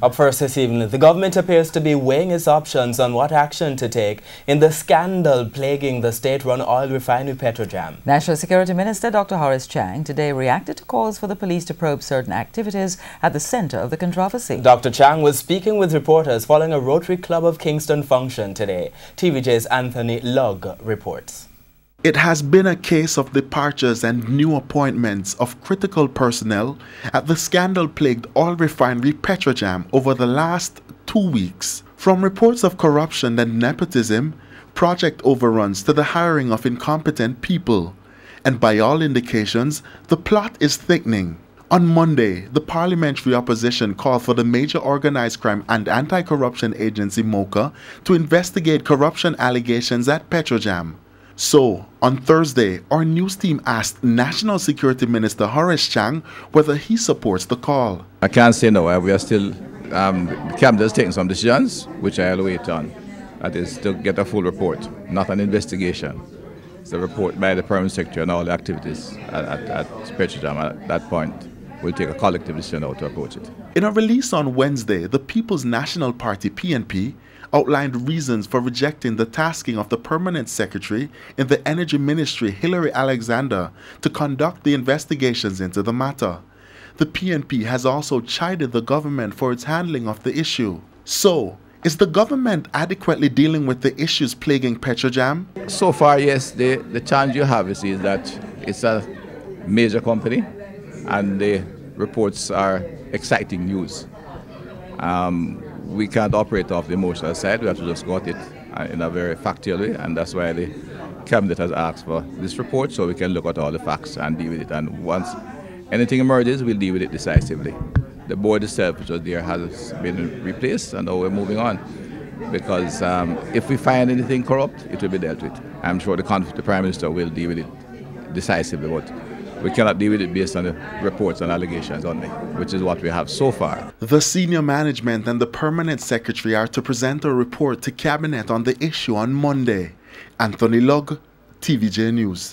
Up first this evening, the government appears to be weighing its options on what action to take in the scandal plaguing the state-run oil refinery Petrojam. National Security Minister Dr. Horace Chang today reacted to calls for the police to probe certain activities at the center of the controversy. Dr. Chang was speaking with reporters following a Rotary Club of Kingston function today. TVJ's Anthony Lugg reports. It has been a case of departures and new appointments of critical personnel at the scandal-plagued oil refinery Petrojam over the last 2 weeks. From reports of corruption and nepotism, project overruns to the hiring of incompetent people. And by all indications, the plot is thickening. On Monday, the parliamentary opposition called for the major organized crime and anti-corruption agency MOCA to investigate corruption allegations at Petrojam. So, on Thursday, our news team asked National Security Minister Horace Chang whether he supports the call. I can't say no. We are still, the cabinet is taking some decisions, which I'll wait on. That is to get a full report, not an investigation. It's a report by the Permanent Secretary on all the activities at Petrojam. At that point, we'll take a collective decision how to approach it. In a release on Wednesday, the People's National Party, PNP, outlined reasons for rejecting the tasking of the Permanent Secretary in the Energy Ministry, Hilary Alexander, to conduct the investigations into the matter. The PNP has also chided the government for its handling of the issue. So, is the government adequately dealing with the issues plaguing Petrojam? So far, yes. The challenge you have is that it's a major company and the reports are exciting news. We can't operate off the emotional side. We have to just go at it in a very factual way, and that's why the cabinet has asked for this report so we can look at all the facts and deal with it. And once anything emerges, we'll deal with it decisively. The board itself, which was there, has been replaced, and now we're moving on. Because if we find anything corrupt, it will be dealt with. I'm sure the Prime Minister will deal with it decisively, but we cannot deal with it based on the reports and allegations only, which is what we have so far. The senior management and the Permanent Secretary are to present a report to Cabinet on the issue on Monday. Anthony Lugg, TVJ News.